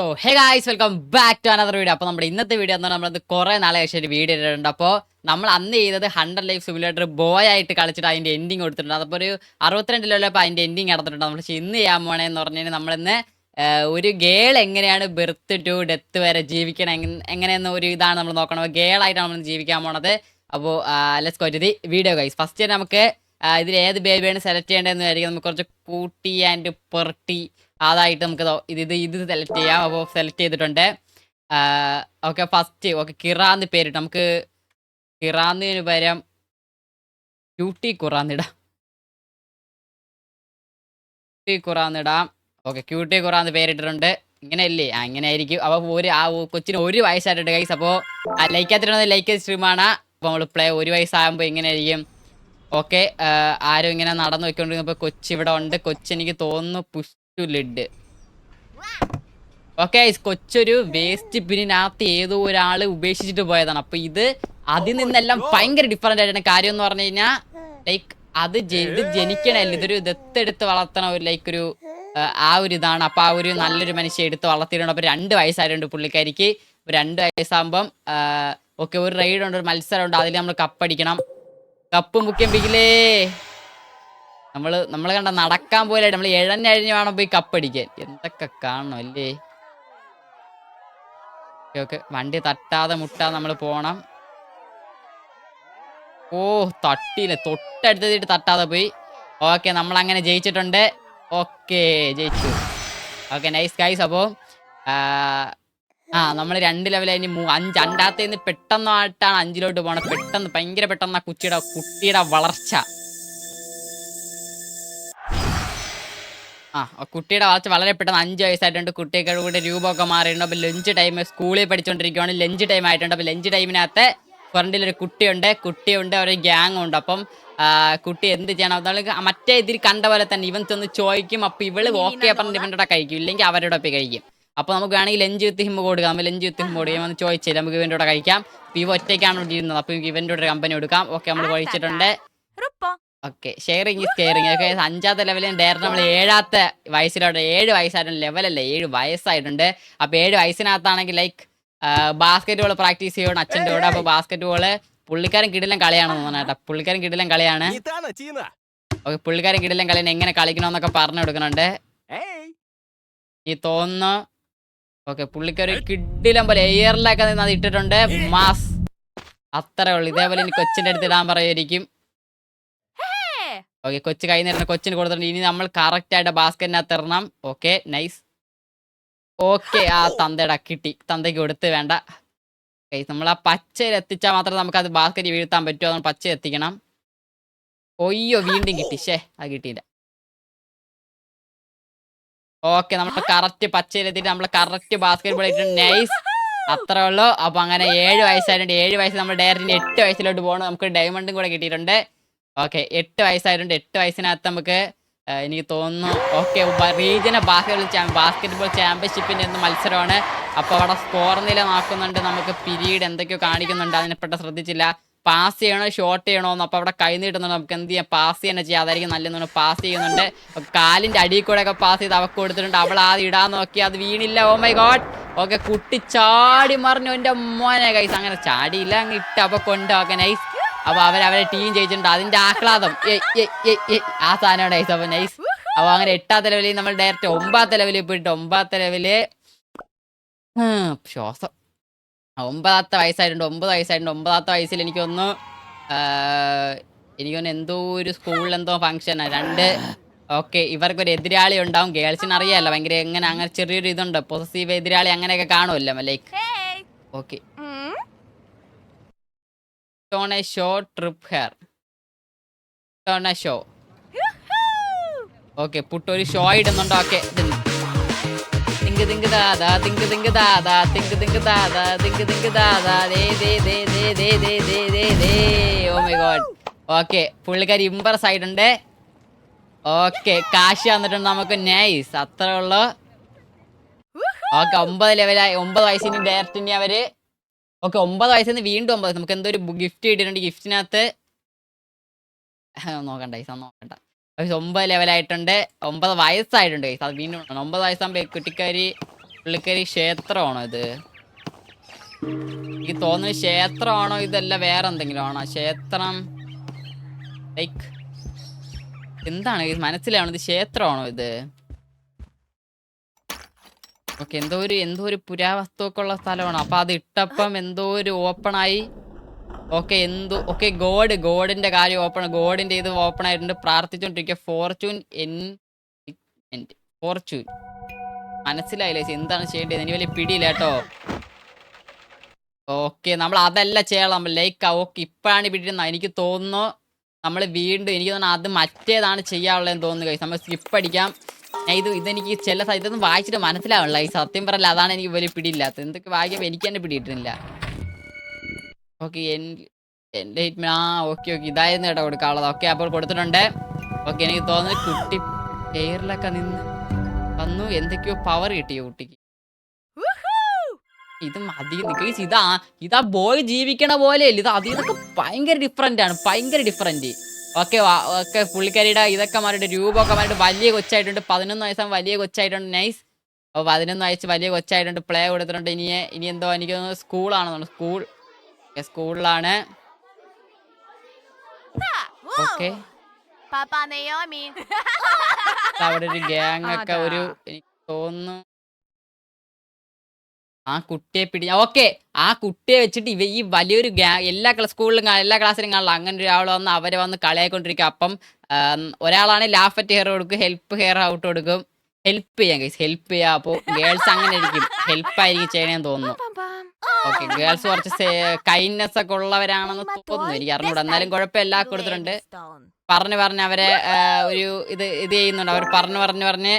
So hey guys welcome back to another video. അപ്പോൾ നമ്മുടെ ഇന്നത്തെ വീഡിയോ എന്നാൽ നമ്മളത് കുറേ നാളെ ശേഷം ഒരു വീഡിയോ ഇട്ടിട്ടുണ്ട്. അപ്പോൾ നമ്മൾ അന്ന് ചെയ്തത് 100 ലൈഫ് സിമുലേറ്റർ ബോയ് ആയിട്ട് കളിച്ചിട്ട് അതിൻ്റെ എൻഡിങ് കൊടുത്തിട്ടുണ്ട്. അപ്പോൾ ഒരു 62 ലെവലപ്പോൾ അതിൻ്റെ എൻഡിങ് നടന്നിട്ടുണ്ട്. നമ്മൾ ഇന്ന് ചെയ്യാൻ പോകണമെന്ന് പറഞ്ഞു കഴിഞ്ഞാൽ നമ്മളിന്ന് ഒരു ഗേൾ എങ്ങനെയാണ് ബെർത്ത് ടു ഡെത്ത് വരെ ജീവിക്കണം എങ്ങനെയെന്ന ഒരു ഇതാണ് നമ്മൾ നോക്കണം. ഗേളായിട്ടാണ് നമ്മൾ ജീവിക്കാൻ പോണത്. അപ്പോൾ let's go to the video guys. First നമുക്ക് ഇതിൽ ഏത് ബേബിയാണ് സെലക്ട് ചെയ്യേണ്ടതെന്ന് ആയിരിക്കും. നമുക്ക് കുറച്ച് കൂട്ടി ആൻഡ് പെർട്ടി അതായിട്ട് നമുക്ക് ഇത് സെലക്ട് ചെയ്യാം. അപ്പോൾ സെലക്ട് ചെയ്തിട്ടുണ്ട്. ഓക്കെ ഫസ്റ്റ് ഓക്കെ കിറാന്ന് പേരിട്ട് നമുക്ക് കിറാന്നിന് പകരം ക്യൂട്ടി കുറാന്നിടാം. ഓക്കെ ക്യൂട്ടി കുറാന്ന് പേരിട്ടിട്ടുണ്ട്. ഇങ്ങനെയല്ലേ? ഇങ്ങനെ ആയിരിക്കും. അപ്പോൾ കൊച്ചിന് 1 വയസ്സായിട്ടുണ്ട് ഗൈസ്. അപ്പോൾ ലൈക്കാത്തിട്ടുണ്ടെങ്കിൽ ലൈക്ക് സ്ട്രീമാണ്. അപ്പോൾ നമ്മൾ പ്ലേ 1 വയസ്സാകുമ്പോൾ ഇങ്ങനെ ആയിരിക്കും. ഓക്കെ ആരും ഇങ്ങനെ നടന്നു വെക്കൊണ്ടിരുന്നപ്പോൾ കൊച്ചി ഇവിടെ ഉണ്ട്. കൊച്ചെനിക്ക് തോന്നുന്നു പുഷ് ടു ലിഡ്. ഓക്കെ കൊച്ചൊരു വേസ്റ്റ് ബിന്നിനകത്ത് ഏതോ ഒരാൾ ഉപേക്ഷിച്ചിട്ട് പോയതാണ്. അപ്പൊ ഇത് അതിൽ നിന്നെല്ലാം ഭയങ്കര ഡിഫറെന്റ് ആയിട്ടാണ്. കാര്യം എന്ന് പറഞ്ഞു കഴിഞ്ഞാൽ ലൈക്ക് ഇത് ജനിക്കണല്ലോ, ഇതൊരു ദത്തെടുത്ത് വളർത്തണ ഒരു ലൈക്ക് ഒരു ആ ഒരു ഇതാണ്. അപ്പൊ ആ ഒരു നല്ലൊരു മനുഷ്യ എടുത്ത് വളർത്തിയിട്ടുണ്ട്. അപ്പൊ 2 വയസ്സായിട്ടുണ്ട് പുള്ളിക്കാരിക്ക്. 2 വയസ്സാകുമ്പം ഓക്കെ ഒരു റൈഡ് ഉണ്ട്, ഒരു മത്സരം ഉണ്ട്. അതിൽ നമ്മൾ കപ്പടിക്കണം. കപ്പ് മുഖ്യം പിക്കിലേ നമ്മള് കണ്ട നടക്കാൻ പോലെ നമ്മൾ എഴഞ്ഞഴിഞ്ഞ് വേണം പോയി കപ്പടിക്കാൻ. എന്തൊക്കെ കാണണം അല്ലേ? ഓക്കെ വണ്ടി തട്ടാതെ മുട്ടാതെ നമ്മൾ പോണം. ഓ തട്ടിയില്ല, തൊട്ടടുത്തിട്ട് തട്ടാതെ പോയി. ഓക്കെ നമ്മൾ അങ്ങനെ ജയിച്ചിട്ടുണ്ട്. ഓക്കെ ജയിച്ചു. Okay nice guys. അപ്പോൾ നമ്മൾ 2 ലെവൽ കഴിഞ്ഞ് 5 രണ്ടാമത്തെ നിന്ന് പെട്ടെന്നായിട്ടാണ് 5ലോട്ട് പോകണം. ഭയങ്കര പെട്ടെന്ന് കുട്ടിയുടെ വളർച്ച. കുട്ടിയുടെ വളർച്ച വളരെ പെട്ടെന്ന് 5 വയസ്സായിട്ടുണ്ട്. കുട്ടിയൊക്കെ കൂടെ രൂപമൊക്കെ മാറിയിട്ടുണ്ട്. അപ്പോൾ ലഞ്ച് ടൈം സ്കൂളിൽ പഠിച്ചുകൊണ്ടിരിക്കുകയാണ്. ലഞ്ച് ടൈം ആയിട്ടുണ്ട്. അപ്പോൾ ലഞ്ച് ടൈമിനകത്ത് ഫ്രണ്ടിലൊരു കുട്ടിയുണ്ട് ഒരു ഗ്യാങ് ഉണ്ട്. അപ്പം കുട്ടി എന്ത് ചെയ്യണം? അതാണ് മറ്റേ ഇതിൽ കണ്ട പോലെ തന്നെ ഇവൻ ചെന്ന് ചോദിക്കും. അപ്പോൾ ഇവള് ഓക്കെ പറഞ്ഞ് ഇവൻ്റെ കഴിക്കും, ഇല്ലെങ്കിൽ അവരുടെ ഒപ്പം കഴിക്കും. അപ്പോൾ നമുക്ക് വേണമെങ്കിൽ ലഞ്ച് വിത്ത് ഹിം കൊടുക്കാം. നമ്മൾ ലഞ്ച് വിത്ത് ഹിം കൊടുക്കാം എന്ന് ചോദിച്ചില്ല, നമുക്ക് ഇവൻ്റെ കൂടെ കഴിക്കാം. ഇവ ഒറ്റയ്ക്കാണ് ഇവിടെ ഇരുന്നത്. അപ്പോൾ ഇവൻ്റെ കൂടെ കമ്പനി കൊടുക്കാം. ഓക്കെ നമ്മൾ കഴിച്ചിട്ടുണ്ട്. Okay sharing is caring. Okay 5ാമത്തെ ലെവലിൽ ഡയറക്റ്റ് നമ്മൾ 7ാമത്തെ വയസ്സിലോട്ട് 7 വയസ്സായിട്ടുണ്ട്. ലെവലല്ലേ 7 വയസ്സായിട്ടുണ്ട്. അപ്പോൾ 7 വയസ്സിനകത്താണെങ്കിൽ ലൈക്ക് ബാസ്കറ്റ് ബോൾ പ്രാക്ടീസ് ചെയ്യണം അച്ഛൻ്റെ കൂടെ. അപ്പോൾ ബാസ്കറ്റ് ബോള് പുള്ളിക്കാരൻ കിടിലം കളിയാണെന്ന് തോന്നുന്നു കേട്ടോ. പുള്ളിക്കാരൻ കിടിലം കളിയാണ്. ഓക്കെ പുള്ളിക്കാരൻ കിടിലം കളിയാണ്. എങ്ങനെ കളിക്കണമെന്നൊക്കെ പറഞ്ഞു കൊടുക്കുന്നുണ്ട് ഈ തോന്നുന്നു. ഓക്കെ പുള്ളിക്കാരി കിടിലം പോലെ എയറിലൊക്കെ നിന്ന് അത് ഇട്ടിട്ടുണ്ട്. മാസ് അത്രേ ഉള്ളൂ. ഇതേപോലെ ഇനി കൊച്ചിൻ്റെ അടുത്ത് ഇടാൻ പറയുമായിരിക്കും. ഓക്കെ കൊച്ചു കൈ നേരം കൊച്ചിന് കൊടുത്തിട്ടുണ്ട്. ഇനി നമ്മൾ കറക്റ്റ് ആയിട്ട് ബാസ്കറ്റിനകത്ത് ഇറണം. Okay nice. ഓക്കെ കിട്ടി. തന്തയ്ക്ക് കൊടുത്ത് വേണ്ട. നമ്മൾ ആ പച്ചയിൽ എത്തിച്ചാൽ മാത്രമേ നമുക്ക് അത് ബാസ്കറ്റ് വീഴ്ത്താൻ പറ്റുമോ. നമ്മൾ പച്ച എത്തിക്കണം. ഒയ്യോ വീണ്ടും കിട്ടി. അത് കിട്ടിയില്ല. ഓക്കെ നമ്മൾ കറക്റ്റ് പച്ചയിലെത്തിയിട്ട് നമ്മൾ കറക്റ്റ് ബാസ്കറ്റ് ബോൾ ഇട്ടിട്ടുണ്ട്. നൈസ് അത്രേ ഉള്ളൂ. അപ്പൊ അങ്ങനെ 7 വയസ്സായിട്ടുണ്ട്. 7 വയസ്സ് നമ്മൾ ഡയറക്റ്റ് 8 വയസ്സിലോട്ട് പോകണം. നമുക്ക് ഡയമണ്ടും കൂടെ കിട്ടിയിട്ടുണ്ട്. ഓക്കെ 8 വയസ്സായിട്ടുണ്ട്. 8 വയസ്സിനകത്ത് നമുക്ക് എനിക്ക് തോന്നുന്നു ഓക്കെ റീജിയണൽ ബാസ്കറ്റ് ബോൾ ചാമ്പ്യൻഷിപ്പിന്റെ മത്സരമാണ്. അപ്പോൾ അവിടെ സ്കോർ നില നോക്കുന്നുണ്ട്. നമുക്ക് പിരീഡ് എന്തൊക്കെയോ കാണിക്കുന്നുണ്ട്. അതിനെപ്പെട്ട ശ്രദ്ധിച്ചില്ല. പാസ് ചെയ്യണോ ഷോട്ട് ചെയ്യണോന്ന്. അപ്പോൾ അവിടെ കൈ നീട്ടുന്നുണ്ട്. നമുക്ക് എന്ത് ചെയ്യാം? പാസ് തന്നെ ചെയ്യാം, അതായിരിക്കും നല്ലതെന്ന്. പാസ് ചെയ്യുന്നുണ്ട്. കാലിന്റെ അടിയിൽ കൂടെ ഒക്കെ പാസ് ചെയ്ത് അവർക്ക് കൊടുത്തിട്ടുണ്ട്. അവൾ ആദ്യം ഇടാൻ നോക്കി, അത് വീണില്ല. ഓ മൈ ഗോഡ്. ഓക്കെ കുട്ടി ചാടി മറിഞ്ഞു. എൻ്റെ മോനെ ഗൈസ്. അങ്ങനെ ചാടിയില്ല, അങ്ങ് ഇട്ട് അപ്പോൾ കൊണ്ട്. Okay nice. അപ്പോൾ അവരെ ടീം ജയിച്ചിട്ടുണ്ട്. അതിന്റെ ആഹ്ലാദം ആ സാധനമാണ് ഗൈസ്. അപ്പോൾ നൈസ്. അപ്പോൾ അങ്ങനെ 8ാമത്തെ ലെവലിൽ നമ്മൾ ഡയറക്റ്റ് 9ാമത്തെ ലെവലിൽ പോയിട്ട് 9ാമത്തെ ലെവല് ശ്വാസം 9ാമത്തെ വയസ്സായിട്ടുണ്ട്. 9 വയസ്സായിട്ടുണ്ട്. 9ാമത്തെ വയസ്സിൽ എനിക്കൊന്ന് എന്തോ ഒരു സ്കൂളിൽ എന്തോ ഫംഗ്ഷനാണ്. ഓക്കെ ഇവർക്കൊരു എതിരാളി ഉണ്ടാവും. ഗേൾസിന് അറിയാമല്ലോ ഭയങ്കര അങ്ങനെ ചെറിയൊരു ഇതുണ്ട്. പൊസസീവ് എതിരാളി അങ്ങനെയൊക്കെ കാണുമല്ലോ like. Okay on a show trip here on a show. Okay put ഒരു ഷോ ഇടുന്നുണ്ട്. Okay oh my God. Okay പുള്ളിക്കാരി ഇംപ്രസ് ആയിട്ടുണ്ട്. ഓക്കെ കാശ് വന്നിട്ടുണ്ട് നമുക്ക്. നൈസ് അത്രേ ഉള്ളു. ഓക്കെ 9 ലെവലായി. 9 വയസ്സിന് ഡയറക്റ്റ് ഇനി അവര് ഓക്കെ 9 വയസ്സിൽ നിന്ന് വീണ്ടും 9 നമുക്ക് എന്തോ ഒരു ഗിഫ്റ്റ് കിട്ടിയിട്ടുണ്ട്. ഗിഫ്റ്റിനകത്ത് നോക്കണ്ട 9 ലെവലായിട്ടുണ്ട്. 9 വയസ്സായിട്ടുണ്ട്. അത് വീണ്ടും 9 വയസ്സാകുമ്പോൾ കുട്ടിക്കാരി പുള്ളിക്കാരി ക്ഷേത്രമാണോ ഇത്? എനിക്ക് തോന്നുന്നു ക്ഷേത്രമാണോ ഇതല്ല വേറെ എന്തെങ്കിലും ആണോ ക്ഷേത്രം? ലൈക്ക് എന്താണ് ഇത് മനസ്സിലാവണത്? ക്ഷേത്രമാണോ ഇത്? ഓക്കെ, എന്തോ ഒരു പുരാവസ്തുവൊക്കെ ഉള്ള സ്ഥലമാണ്. അപ്പൊ അത് ഇട്ടപ്പം എന്തോ ഒരു ഓപ്പൺ ആയി. ഓക്കെ ഗോഡിന്റെ കാര്യം ഗോഡിന്റെ ഇത് ഓപ്പൺ ആയിട്ടുണ്ട്. പ്രാർത്ഥിച്ചോണ്ടിരിക്കുക. ഫോർച്യൂൺ മനസ്സിലായില്ലേ? എന്താണ് ചെയ്യേണ്ടത്? എനിക്ക് വലിയ പിടിയില്ല കേട്ടോ. ഓക്കെ, നമ്മൾ അതല്ല ചെയ്യണം. ലൈക്ക് ഓക്കെ ഇപ്പഴാണ് പിടിക്കുന്നത് എനിക്ക് തോന്നുന്നു. നമ്മൾ വീണ്ടും എനിക്ക് തോന്നുന്നു അത് മറ്റേതാണ് ചെയ്യാനുള്ളതെന്ന് തോന്നുന്നു. നമ്മൾ സ്കിപ്പ് അടിക്കാം. ഞാൻ ഇതെനിക്ക് ഇതൊന്നും വായിച്ചിട്ട് മനസ്സിലാവണില്ല. ഈ സത്യം പറയല്ല, അതാണ് എനിക്ക് വലിയ പിടിയില്ലാത്തത്. എന്തൊക്കെ വായിക്കുമ്പോൾ എനിക്ക് തന്നെ പിടിയിട്ടില്ല. ഓക്കെ എന്റെ ഓക്കെ ഇതായിരുന്നു കേട്ടോ കൊടുക്കാനുള്ളത്. ഓക്കെ, അപ്പോൾ കൊടുത്തിട്ടുണ്ട്. ഓക്കെ, എനിക്ക് തോന്നുന്നു കുട്ടി എയറിലൊക്കെ നിന്ന് വന്നു. എന്തൊക്കെയോ പവർ കിട്ടിയോ കുട്ടിക്ക്? ഇത് മതി. ഇതാ ബോയ് ജീവിക്കണ പോലെ ഇത് അതിനൊക്കെ ഭയങ്കര ഡിഫറെന്റ് ആണ്. ഓക്കെ പുള്ളിക്കാരിയുടെ ഇതൊക്കെ മാറിയിട്ട് രൂപമൊക്കെ മാറിയിട്ട് വലിയ കൊച്ചായിട്ടുണ്ട്. 11 വയസ്സാകുമ്പോൾ വലിയ കൊച്ചായിട്ടുണ്ട്. നൈസ്. അപ്പോൾ 11 വയസ്സ് വലിയ കൊച്ചായിട്ടുണ്ട്. പ്ലേ കൊടുത്തിട്ടുണ്ട്. ഇനി എന്തോ എനിക്ക് തോന്നുന്നു സ്കൂളാണെന്നാണ്. സ്കൂളിലാണ്. ഓക്കെ, അവിടെ ഒരു ഗ്യാങ് ഒക്കെ എനിക്ക് തോന്നുന്നു ആ കുട്ടിയെ ഓക്കെ ആ കുട്ടിയെ വെച്ചിട്ട് ഈ വലിയൊരു എല്ലാ ക്ലാസ്സിലും കാണില്ല അങ്ങനെ ഒരാൾ വന്ന് അവരെ വന്ന് കളിയായിക്കൊണ്ടിരിക്കുക. അപ്പം ഒരാളാണ് ലാഫറ്റ് ഹെയർ കൊടുക്കും, ഹെൽപ്പ് ഹെയർ ഔട്ട് കൊടുക്കും. ഹെൽപ്പ് ചെയ്യാം. അപ്പോൾ ഗേൾസ് അങ്ങനെ ഇരിക്കും, ഹെൽപ്പായിരിക്കും ചെയ്യണേന്ന് തോന്നുന്നു. ഓക്കെ, ഗേൾസ് കുറച്ച് കൈൻഡ്നെസ് ഒക്കെ ഉള്ളവരാണെന്ന് തോന്നുന്നു. എനിക്ക് അറിഞ്ഞൂടാ, എന്നാലും കുഴപ്പമില്ല. കൊടുത്തിട്ടുണ്ട്. പറഞ്ഞ് അവരെ ഒരു ഇത് ചെയ്യുന്നുണ്ട്. അവർ പറഞ്ഞ്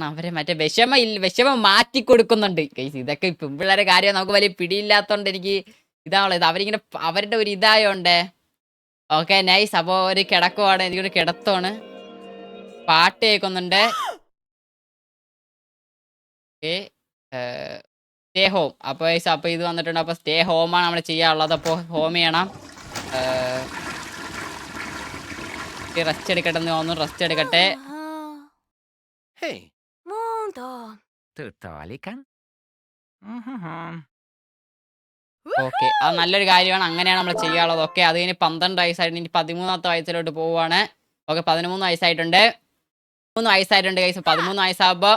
അവരെ മറ്റേ വിഷമം മാറ്റി കൊടുക്കുന്നുണ്ട്. ഇതൊക്കെ പിള്ളേരെ കാര്യം നമുക്ക് വലിയ പിടിയില്ലാത്തോണ്ട് എനിക്ക് ഇതാണുള്ളത്. അവരിങ്ങനെ അവരുടെ ഒരു ഇതായോണ്ടേ. Okay nice. അപ്പൊ ഒരു കിടക്കുവാണ്, എനിക്കൊരു കിടത്തമാണ്. പാട്ട് കേൾക്കുന്നുണ്ട്. Stay home. അപ്പൊ ഇത് വന്നിട്ടുണ്ട്. അപ്പൊ സ്റ്റേ ഹോമാണ് നമ്മൾ ചെയ്യാനുള്ളത്. അപ്പോൾ ഹോം ചെയ്യണം. റെസ്റ്റ് എടുക്കട്ടെ എന്ന് തോന്നുന്നു. റെസ്റ്റ് എടുക്കട്ടെ. ഓക്കെ, അത് നല്ലൊരു കാര്യമാണ്. അങ്ങനെയാണ് നമ്മൾ ചെയ്യാനുള്ളത്. ഓക്കെ, അത് കഴിഞ്ഞ് 12 വയസ്സായിട്ട് ഇനി 13ാമത്തെ വയസ്സിലോട്ട് പോവുകയാണ്. ഓക്കെ, 13 വയസ്സായിട്ടുണ്ട്. 13 വയസ്സാകുമ്പോൾ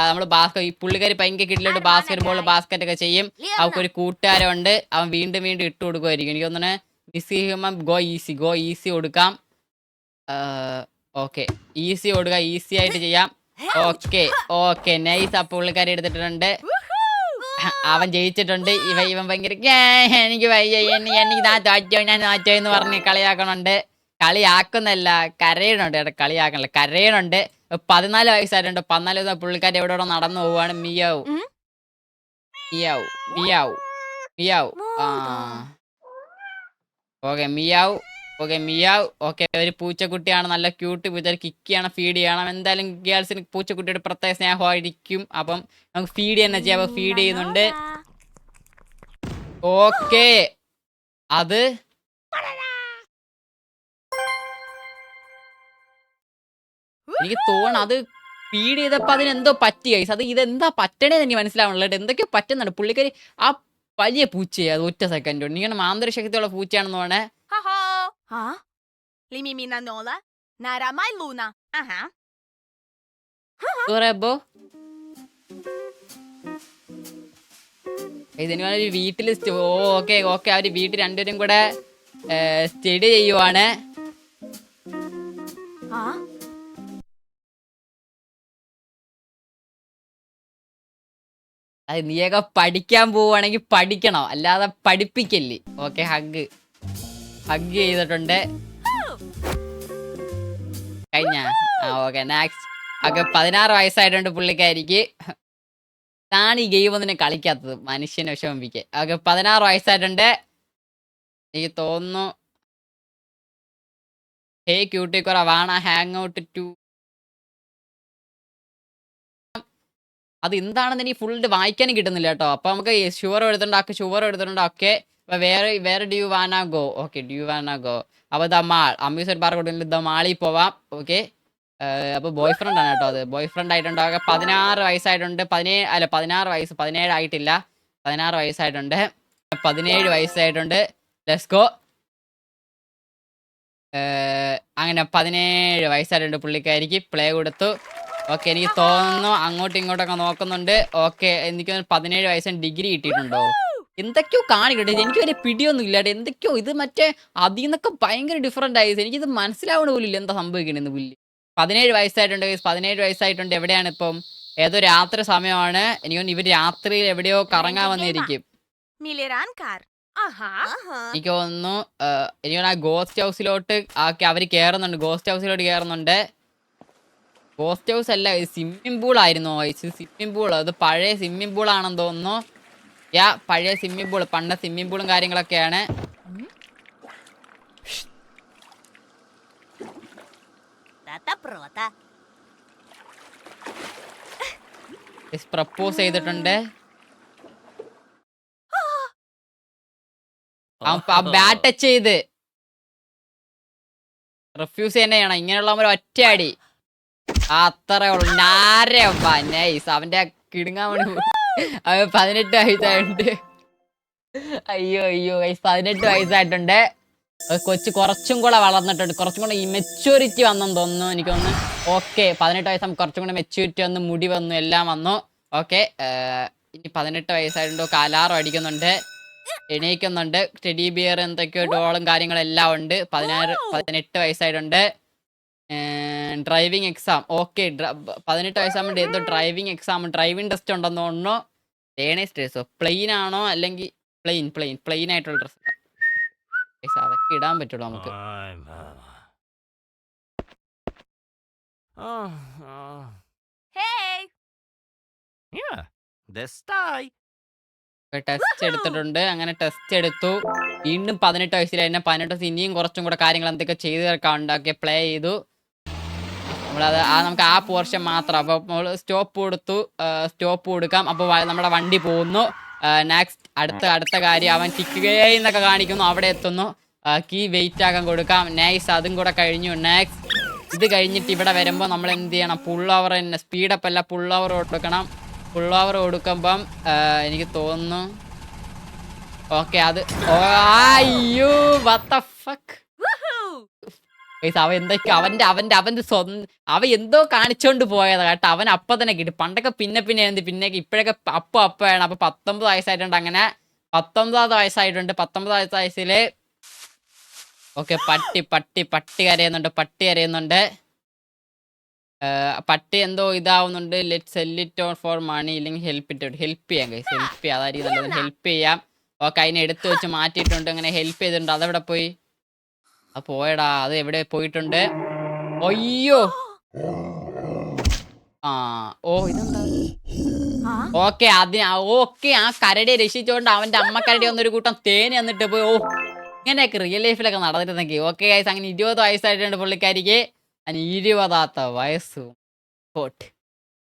നമ്മൾ ഈ പുള്ളിക്കാരി ഭയങ്കര കിട്ടിലോട്ട് ബാസ്കറ്റ് ഒക്കെ ചെയ്യും. അവൾക്കൊരു കൂട്ടുകാരുണ്ട്. അവൻ വീണ്ടും ഇട്ട് കൊടുക്കുമായിരിക്കും. എനിക്ക് തോന്നുന്നു ഗോ ഈസി കൊടുക്കാം. ഓക്കെ, ഈസി കൊടുക്കുക. ഈസി ആയിട്ട് ചെയ്യാം. Okay nice. ആ പുള്ളിക്കാരി എടുത്തിട്ടുണ്ട്. അവൻ ജയിച്ചിട്ടുണ്ട്. ഇവൻ ഭയങ്കര എനിക്ക് വയ്യ, എനിക്ക് ഞാൻ തോറ്റോ എന്ന് പറഞ്ഞ് കളിയാക്കണുണ്ട്. കളിയാക്കുന്നല്ല, കരയണുണ്ട്. കളിയാക്കണല്ല, കരയണുണ്ട്. 14 വയസ്സായിട്ടുണ്ട്. 14 വയസ്സ് പുള്ളിക്കാരി എവിടെ നടന്നു പോവാണ്. മിയാവ്. മിയാവ്. ഓക്കെ, ഒരു പൂച്ചക്കുട്ടിയാണ്. നല്ല ക്യൂട്ട് പൂച്ച. കിക്ക് ചെയ്യണം, ഫീഡ് ചെയ്യണം. എന്തായാലും ഗേൾസിന് പൂച്ചക്കുട്ടിയുടെ പ്രത്യേക സ്നേഹമായിരിക്കും. അപ്പം നമുക്ക് ഫീഡ് തന്നെ ചെയ്യാം. അപ്പൊ ഫീഡ് ചെയ്യുന്നുണ്ട്. ഓക്കെ, അത് എനിക്ക് തോന്നണം അത് ഫീഡ് ചെയ്തപ്പോ അതിനെന്തോ പറ്റി. അത് ഇതെന്താ പറ്റണേന്ന് എനിക്ക് മനസ്സിലാവണല്ലോ. എന്തൊക്കെയോ പറ്റുന്നുണ്ട്. പുള്ളിക്കാരി ആ വലിയ പൂച്ചയെ അത് ഒറ്റ സെക്കൻഡ് കൊണ്ട് ഇങ്ങനെ മാന്ത്രിക ശക്തിയുള്ള പൂച്ചയാണെന്ന് തോന്നണേ. ഇതിന് ഒരു വീട്ടില് ഓക്കെ അവര് വീട്ടിൽ രണ്ടുപേരും കൂടെ സ്റ്റഡി ചെയ്യുവാണ്. അത് നീയൊക്കെ പഠിക്കാൻ പോവുകയാണെങ്കിൽ പഠിക്കണം, അല്ലാതെ പഠിപ്പിക്കല്ലേ. ഓക്കെ, ഹഗ് ചെയ്തിട്ടുണ്ട്. കഴിഞ്ഞ ഓക്കെ നെക്സ്റ്റ്. ഓക്കെ, 16 വയസ്സായിട്ടുണ്ട് പുള്ളിക്കാരിക്ക്. ആണ് ഈ ഗെയിം ഒന്നിനെ കളിക്കാത്തത്, മനുഷ്യനെ വിഷമിപ്പിക്കുക. ഓക്കെ, 16 വയസ്സായിട്ടുണ്ട്. എനിക്ക് തോന്നുന്നു ഹേ ക്യൂട്ടി കുറവാണ ഹാങ് ഔട്ട് ടു. അത് എന്താണെന്ന് എനിക്ക് ഫുൾ വായിക്കാനും കിട്ടുന്നില്ല കേട്ടോ. അപ്പൊ നമുക്ക് ഷുവർ എടുത്തിട്ടുണ്ട്. ഓക്കെ, അപ്പൊ വേറെ do you wanna go. Okay, do you wanna go. അപ്പൊ the mall amusement park the മാളിൽ പോവാം. ഓക്കെ, അപ്പൊ ബോയ് ഫ്രണ്ട് ആണ് കേട്ടോ അത്. ബോയ് ഫ്രണ്ട് ആയിട്ടുണ്ട്. 16 വയസ്സായിട്ടുണ്ട്. 16 വയസ്സ്, 17 ആയിട്ടില്ല. 16 വയസ്സായിട്ടുണ്ട്. 17 വയസ്സായിട്ടുണ്ട്. Let's go. അങ്ങനെ 17 വയസ്സായിട്ടുണ്ട് പുള്ളിക്കാരിക്ക്. പ്ലേ കൊടുത്തു. ഓക്കെ, എനിക്ക് തോന്നുന്നു അങ്ങോട്ടും ഇങ്ങോട്ടൊക്കെ നോക്കുന്നുണ്ട്. ഓക്കെ, എനിക്ക് 17 വയസ്സിന് ഡിഗ്രി കിട്ടിയിട്ടുണ്ടോ? എന്തൊക്കെയോ കാണിക്കട്ടെ, എനിക്ക് വരെ പിടിയൊന്നും ഇല്ലാട്ടെ. എന്തൊക്കെയോ ഇത് മറ്റേ അതിൽ നിന്നൊക്കെ ഭയങ്കര ഡിഫറെന്റ് ആയി. എനിക്കിത് മനസ്സിലാവണ പോലും ഇല്ല എന്താ സംഭവിക്കണെന്ന്. പുള്ളി 17 വയസ്സായിട്ടുണ്ട്. 17 വയസ്സായിട്ടുണ്ട്. എവിടെയാണ് ഇപ്പം? ഏതോ രാത്രി സമയമാണ്. എനിക്ക് ഇവർ രാത്രിയിൽ എവിടെയോ കറങ്ങാൻ വന്നിരിക്കും. എനിക്ക് തോന്നുന്നു എനിക്ക് ആ ഗോസ്റ്റ് ഹൗസിലോട്ട് അവർ കയറുന്നുണ്ട്. ഗോസ്റ്റ് ഹൗസിലോട്ട് കയറുന്നുണ്ട്. ഗോസ്റ്റ് ഹൗസ് അല്ല, സ്വിമ്മിംഗ് പൂൾ ആയിരുന്നു. സ്വിമ്മിംഗ് പൂൾ, അത് പഴയ സ്വിമ്മിംഗ് പൂൾ ആണെന്ന് തോന്നുന്നു. പഴയ സ്വിമ്മിംഗ് പൂൾ, പണ്ട് സ്വിമ്മിംഗ് പൂളും കാര്യങ്ങളൊക്കെയാണ്. പ്രപ്പോസ് ചെയ്തിട്ടുണ്ട്. ബാറ്റ് ടച്ച് ചെയ്ത് റിഫ്യൂസ് തന്നെ ചെയ്യണം. ഇങ്ങനെയുള്ള ഒറ്റയടി അത്രേ ഉള്ളു. നൈസ്. അവന്റെ കിടുങ്ങാൻ വേണ്ടി 18 വയസ്സായിട്ടുണ്ട്. അയ്യോ 18 വയസ്സായിട്ടുണ്ട്. കൊച്ചു കുറച്ചും കൂടെ വളർന്നിട്ടുണ്ട്. കുറച്ചും കൂടെ ഈ മെച്യൂരിറ്റി വന്നെന്ന് തോന്നുന്നു. എനിക്ക് തോന്നുന്നു. ഓക്കെ, 18 വയസ്സാകുമ്പോൾ കുറച്ചും കൂടെ മെച്യൂരിറ്റി വന്നു, മുടി വന്നു, എല്ലാം വന്നു. ഓക്കെ, ഇനി 18 വയസ്സായിട്ടുണ്ടോ? അലാറം അടിക്കുന്നുണ്ട്, എണീക്കുന്നുണ്ട്. ടെഡി ബിയർ എന്തൊക്കെയോ ഡോളും കാര്യങ്ങളെല്ലാം ഉണ്ട്. 18 വയസ്സായിട്ടുണ്ട്. Driving exam. ഓക്കെ, 18 വയസ്സാകുമ്പോൾ എന്തോ ഡ്രൈവിംഗ് എക്സാം, ഡ്രൈവിംഗ് ടെസ്റ്റ് ഉണ്ടെന്ന് തോന്നുന്നു. ലേണേഴ്സ് ഡ്രസ്സോ? പ്ലെയിൻ ആണോ അല്ലെങ്കിൽ പ്ലെയിൻ ആയിട്ടുള്ള ഡ്രസ്സ്? അതൊക്കെ ഇടാൻ പറ്റുള്ളൂ നമുക്ക്. ടെസ്റ്റ് എടുത്തിട്ടുണ്ട്. അങ്ങനെ ടെസ്റ്റ് എടുത്തു. വീണ്ടും 18 വയസ്സിൽ തന്നെ 18 വയസ്സിൽ ഇനിയും കുറച്ചും കൂടെ കാര്യങ്ങൾ എന്തൊക്കെ ചെയ്തു തീർക്കാൻ ഉണ്ടാക്കി പ്ലേ ചെയ്തു. നമ്മളത് നമുക്ക് ആ പോർഷൻ മാത്രം. അപ്പോൾ നമ്മൾ സ്റ്റോപ്പ് കൊടുക്കാം. അപ്പോൾ നമ്മുടെ വണ്ടി പോകുന്നു. നെക്സ്റ്റ് അടുത്ത കാര്യം, അവൻ എന്നൊക്കെ കാണിക്കുന്നു. അവിടെ എത്തുന്നു. കീ വെയിറ്റ് ആക്കാൻ കൊടുക്കാം. നൈസ്, അതും കൂടെ കഴിഞ്ഞു. നെക്സ്റ്റ് ഇത് കഴിഞ്ഞിട്ട് ഇവിടെ വരുമ്പോൾ നമ്മൾ എന്ത് ചെയ്യണം? പുൾ ഓവർ തന്നെ. സ്പീഡപ്പ് അല്ല, പുൾ ഓവർ കൊടുക്കണം. പുൾ ഓവർ കൊടുക്കുമ്പം എനിക്ക് തോന്നുന്നു. ഓക്കെ, അത് അയ്യോ what the fuck. അവൻ എന്തൊക്കെയോ അവന്റെ സ്വന്തം അവൻ എന്തോ കാണിച്ചോണ്ട് പോയതാ കേട്ടോ. അവൻ അപ്പം തന്നെ കിട്ടി. പണ്ടൊക്കെ പിന്നെ ഇപ്പോഴൊക്കെ അപ്പയാണ്. അപ്പൊ 19 വയസ്സായിട്ടുണ്ട്. അങ്ങനെ 19 വയസ്സായിട്ടുണ്ട്. 19 വയസ്സില് ഓക്കെ, പട്ടി കരയുന്നുണ്ട്. പട്ടി എന്തോ ഇതാവുന്നുണ്ട്. Let sell it on for money, ഇല്ലെങ്കിൽ ഹെൽപ്പ് ചെയ്യാം ഗൈസ്. ഹെൽപ്പ് ചെയ്യാം, അതായിരിക്കും നല്ലത്. ഹെൽപ്പ് ചെയ്യാം. ഓക്കെ, അതിനെ എടുത്തു വെച്ച് മാറ്റിയിട്ടുണ്ട്. അങ്ങനെ ഹെൽപ്പ് ചെയ്തിട്ടുണ്ട്. അതെവിടെ പോയി? അത് പോയടാ. അത് എവിടെ പോയിട്ടുണ്ട്? അയ്യോ ഇതെന്താ? ഓക്കെ, ആ കരടിയെ രക്ഷിച്ചുകൊണ്ട് അവന്റെ അമ്മ കരടി വന്നൊരു കൂട്ടം തേന് എന്നിട്ട് പോയി. ഇങ്ങനെയൊക്കെ റിയൽ ലൈഫിലൊക്കെ നടന്നിട്ടുണ്ടെങ്കിൽ. ഓക്കെ ഗൈസ്, അങ്ങനെ 20 വയസ്സായിട്ടുണ്ട് പുള്ളിക്കാരിക്ക്. അങ്ങനെ 20ാമത്തെ വയസ്സ് പോട്ട്.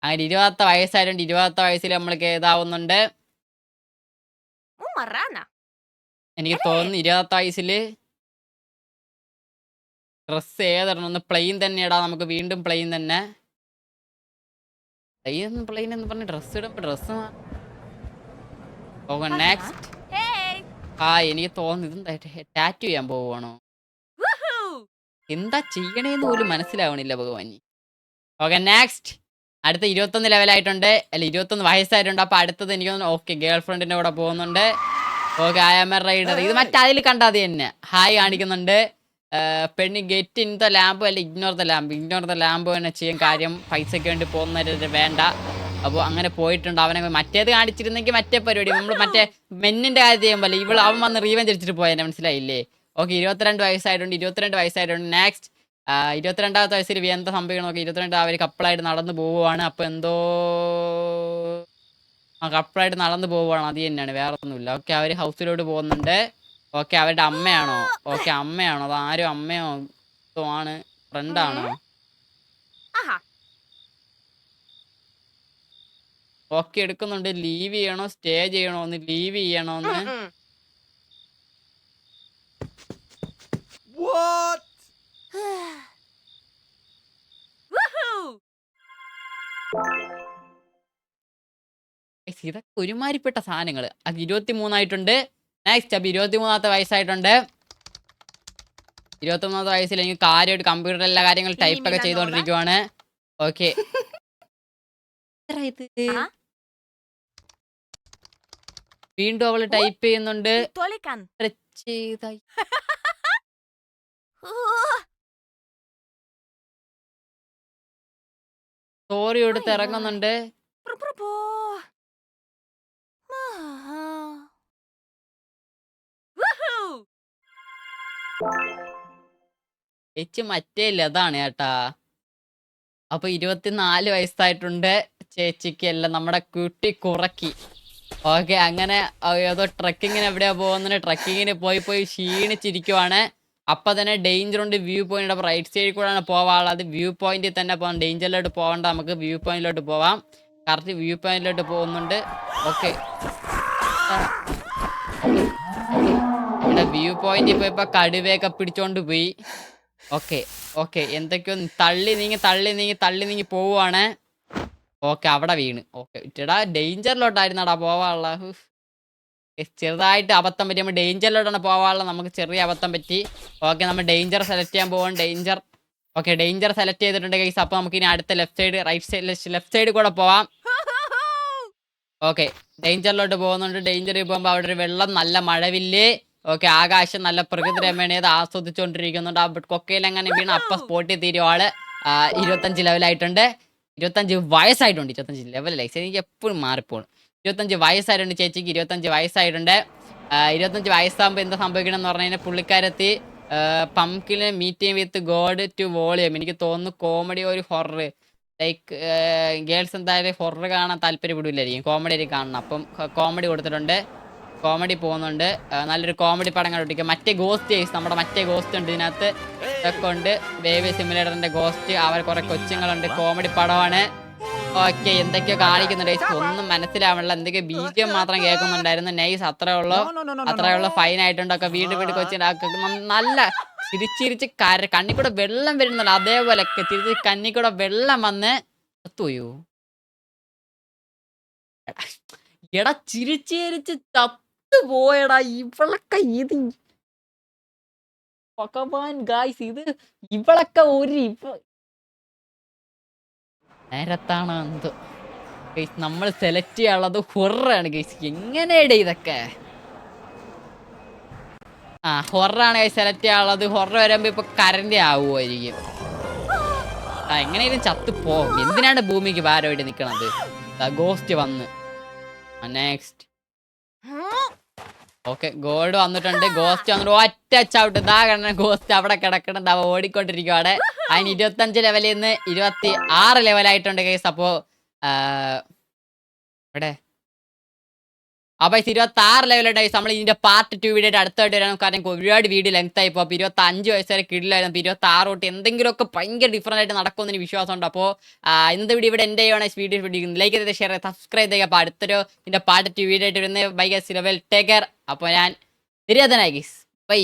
അങ്ങനെ 20ാമത്തെ വയസ്സായിട്ടുണ്ട്. 20ാമത്തെ വയസ്സിൽ നമ്മൾക്ക് ഏതാവുന്നുണ്ട്. എനിക്ക് തോന്നുന്നു 20ാമത്തെ വയസ്സില് ഡ്രസ്സ് ഏതിടണം? പ്ലെയിൻ തന്നെ ഇടാ നമുക്ക്. വീണ്ടും പ്ലെയിൻ തന്നെ. പ്ലെയിൻ എന്ന് പറഞ്ഞ ഡ്രസ്സ് ഇടുമ്പോ ഡ്രസ്സ് നെക്സ്റ്റ്. എനിക്ക് തോന്നുന്നു ഇതെന്താ, ടാറ്റു ചെയ്യാൻ പോവുകയാണോ? എന്താ ചെയ്യണേന്ന് പോലും മനസ്സിലാവണില്ല ഭഗവാനി. Okay, next. അടുത്ത 21 ലെവലായിട്ടുണ്ട്. അല്ല, 21 വയസ്സായിട്ടുണ്ട്. അപ്പൊ അടുത്തത് എനിക്ക് തോന്നുന്നു. ഓക്കെ, ഗേൾ ഫ്രണ്ടിന്റെ കൂടെ പോകുന്നുണ്ട്. Okay, I am a rider. ഇത് മറ്റതിൽ കണ്ടത് തന്നെ. ഹായ് കാണിക്കുന്നുണ്ട്. പെണ്ണി ഗെറ്റ് ഇൻ ദ ലാമ്പ് അല്ല ഇഗ്നോർ ദ ലാമ്പ് തന്നെ ചെയ്യാൻ. കാര്യം പൈസയ്ക്ക് വേണ്ടി പോകുന്നവര് വേണ്ട. അപ്പോൾ അങ്ങനെ പോയിട്ടുണ്ട്. അവനെ മറ്റേത് കാണിച്ചിരുന്നെങ്കിൽ മറ്റേ പരിപാടി നമ്മൾ മറ്റേ മെന്നിന്റെ കാര്യം ചെയ്യുമ്പോൾ അവൻ വന്ന് റീവെഞ്ച് അടിച്ചിട്ട് പോയെന്നെ, മനസ്സിലായില്ലേ? ഓക്കെ, 22 വയസ്സായിട്ടുണ്ട്. നെക്സ്റ്റ്. 22ാമത്തെ വയസ്സിൽ എന്താ സംഭവിക്കണം നോക്കി. 22 അവർ കപ്പിളായിട്ട് നടന്നു പോവുകയാണ്. അപ്പൊ എന്തോ കപ്പിളായിട്ട് നടന്നു പോവുകയാണ്. അത് തന്നെയാണ്, വേറെ ഒന്നുമില്ല. ഓക്കെ, അവർ ഹൗസിലോട്ട് പോകുന്നുണ്ട്. ഓക്കെ, അവരുടെ അമ്മയാണോ? ഓക്കെ, അമ്മയാണോ? അത് ആരും അമ്മയോ ആണ്? ഫ്രണ്ടാണോ? ഓക്കെ, എടുക്കുന്നുണ്ട്. ലീവ് ചെയ്യണോ സ്റ്റേ ചെയ്യണോന്ന്? ലീവ് ചെയ്യണോന്ന്. ഇതൊക്കെ ഒരുമാതിരിപ്പെട്ട സാധനങ്ങൾ. അത് 23 ആയിട്ടുണ്ട്. നെക്സ്റ്റ് അപ്പൊ 23ാമത്തെ വയസ്സായിട്ടുണ്ട്. 23ാമത്തെ വയസ്സിൽ എനിക്ക് കാര്യമായിട്ട് കമ്പ്യൂട്ടറിൽ എല്ലാ കാര്യങ്ങളും ടൈപ്പ് ഒക്കെ ചെയ്തുകൊണ്ടിരിക്കുവാണ്. ഓക്കെ. വീണ്ടും അവള് ടൈപ്പ് ചെയ്യുന്നുണ്ട്. സ്റ്റോറി എടുത്ത് ഇറങ്ങുന്നുണ്ട്. മറ്റേ ലതാണ് ചേട്ടാ. അപ്പൊ 24 വയസ്സായിട്ടുണ്ട് ചേച്ചിക്ക്. എല്ലാം നമ്മുടെ കുട്ടി കുറക്കി. ഓക്കെ, അങ്ങനെ ഏതോ ട്രക്കിങ്ങിന് എവിടെയാ പോകുന്നത്. ട്രക്കിങ്ങിന് പോയി ക്ഷീണിച്ചിരിക്കുവാണ്. അപ്പൊ തന്നെ ഡേഞ്ചർ ഉണ്ട്. View point. അപ്പൊ റൈറ്റ് സൈഡിൽ കൂടെയാണ് പോവാനുള്ളത്. വ്യൂ പോയിന്റിൽ തന്നെ പോകാം. ഡേഞ്ചറിലോട്ട് പോകണ്ട, നമുക്ക് വ്യൂ പോയിന്റിലോട്ട് പോവാം. കറക്റ്റ് വ്യൂ പോയിന്റിലോട്ട് പോകുന്നുണ്ട്. ഓക്കെ, ഇവിടെ വ്യൂ പോയിന്റിൽ പോയപ്പോ കടുവയൊക്കെ പിടിച്ചോണ്ട് പോയി. ഓക്കെ എന്തൊക്കെയോ തള്ളി നീങ്ങി പോവാണ്. ഓക്കെ, അവിടെ വീണ്. ഓക്കെ ചേട്ടാ, ഡേഞ്ചറിലോട്ടായിരുന്നാടാ പോവാനുള്ള. ചെറുതായിട്ട് അബദ്ധം പറ്റി. നമ്മൾ ഡേഞ്ചറിലോട്ടാണ് പോവാനുള്ള. നമുക്ക് ചെറിയ അബദ്ധം പറ്റി. ഓക്കെ, നമ്മൾ ഡേഞ്ചർ സെലക്ട് ചെയ്യാൻ പോവാം. ഡേഞ്ചർ സെലക്ട് ചെയ്തിട്ടുണ്ട് ഗൈസ്. അപ്പൊ നമുക്ക് ഇനി അടുത്ത ലെഫ്റ്റ് സൈഡ് കൂടെ പോവാം. ഓക്കെ, ഡേഞ്ചറിലോട്ട് പോകുന്നുണ്ട്. ഡേഞ്ചറിൽ പോകുമ്പോ അവിടെ ഒരു വെള്ളം, നല്ല മഴവില്ലേ. ഓക്കെ, ആകാശം നല്ല പ്രകൃതി രമണീയത ആസ്വദിച്ചുകൊണ്ടിരിക്കുന്നുണ്ട്. ആ കൊക്കയിൽ അങ്ങനെ വീണ് അപ്പ സ്പോട്ടിൽ തീരും ആള്. 25 ലെവലായിട്ടുണ്ട്. 25 വയസ്സായിട്ടുണ്ട്. 25 ലെവലല്ലേ, എനിക്ക് എപ്പോഴും മാറിപ്പോണ്. 25 വയസ്സായിട്ടുണ്ട് ചേച്ചിക്ക്. 25 വയസ്സായിട്ടുണ്ട്. 25 വയസ്സാകുമ്പോൾ എന്താ സംഭവിക്കണം എന്ന് പറഞ്ഞു കഴിഞ്ഞാൽ, പുള്ളിക്കാരത്തി പംകിനെ meeting with god to volume. എനിക്ക് തോന്നുന്നു കോമഡി ഒരു ഹൊറർ. ലൈക്ക് ഗേൾസ് എന്തായാലും ഹൊറർ കാണാൻ താല്പര്യപ്പെടില്ലായിരിക്കും, കോമഡി ആയിരിക്കും കാണണം. അപ്പം കോമഡി കൊടുത്തിട്ടുണ്ട്. കോമഡി പോകുന്നുണ്ട്. നല്ലൊരു കോമഡി പടം കണ്ടുപിടിക്കുക. നമ്മുടെ മറ്റേ ഗോസ്റ്റ് ഉണ്ട് ഇതിനകത്ത്. ഇതൊക്കെ ഉണ്ട്. Baby സിമുലേറ്ററിന്റെ ghost. അവർ കുറെ കൊച്ചുങ്ങളുണ്ട്. കോമഡി പടമാണ്. ഓക്കെ, എന്തൊക്കെയോ കാണിക്കുന്നുണ്ട്. ഒന്നും മനസ്സിലാവണില്ല. എന്തൊക്കെയോ ബീജം മാത്രം കേൾക്കുന്നുണ്ടായിരുന്നു. നൈസ്, അത്രേ ഉള്ളൂ. ഫൈൻ ആയിട്ടുണ്ടൊക്കെ. വീട് കൊച്ചിന് നല്ല ചിരിച്ചിരിച്ച് കണ്ണിക്കൂടെ വെള്ളം വരുന്നുണ്ട്. അതേപോലെ തിരിച്ച് കണ്ണിക്കൂടെ വെള്ളം വന്ന് എത്തുയോ. എടാ, ചിരിച്ചിരിച്ച് പോയടാ ഇവളൊക്കെ. ഇത് ഭഗവാൻ ഗായ്സ്, ഇത് ഇവളൊക്കെ നേരത്താണോ എന്തോ ഗൈസ്. നമ്മൾ സെലക്ട് ചെയ്യാനുള്ളത് ഹൊററാണ് ഗൈസ്. എങ്ങനെയാണ് ഇതൊക്കെ? ഹൊററാണ് ഗൈസ് സെലക്ട് ചെയ്യാനുള്ളത്. ഹൊറർ വരുമ്പോ ഇപ്പൊ കറന്റ് ആവുമായിരിക്കും. എങ്ങനെയും ചത്തു പോകും. എന്തിനാണ് ഭൂമിക്ക് ഭാരമായിട്ട് നിക്കണത്? ഗോസ്റ്റ് വന്ന്. നെക്സ്റ്റ്. ഓക്കെ, ഗോൾഡ് വന്നിട്ടുണ്ട്. ഗോസ്റ്റ് വന്നിട്ട് ഒറ്റ ചവിട്ട്. ഇതാ കിടന്ന ഗോസ്റ്റ് അവിടെ കിടക്കണം. ഓടിക്കൊണ്ടിരിക്കുവാണ്. അതിന് 25 ലെവലിൽ നിന്ന് 26 ലെവലായിട്ടുണ്ട് കേസ്. അപ്പോ ഇവിടെ 26 ലെവലുണ്ടായി. നമ്മൾ ഇതിന്റെ പാർട്ട് 2 വീഡിയോ അടുത്തായിട്ട് വരാനും, കാരണം ഒരുപാട് വീഡിയോ ലെങ്ത് ആയി പോകും. 25 വയസ്സ് വരെ കിടിലായിരുന്നു. 26 തൊട്ട് എന്തെങ്കിലുമൊക്കെ ഭയങ്കര ഡിഫറൻ്റ് ആയിട്ട് നടക്കുമെന്ന് എനിക്ക് വിശ്വാസമുണ്ട്. അപ്പോൾ ഇന്നത്തെ വീഡിയോ ഇവിടെ എൻ്റെ ആണ്. വീഡിയോ ലൈക്ക് ചെയ്ത് ഷെയർ ചെയ്ത് സബ്സ്ക്രൈബ് ചെയ്യുക. അപ്പോൾ അടുത്തൊരു ഇതിന്റെ പാർട്ട് 2 വീഡിയോ ആയിട്ട് വരുന്നത് ബൈ ഗൈസ്. Take care. അപ്പോൾ ഞാൻ നിര്യാതനായി ഗൈസ്. ബൈ.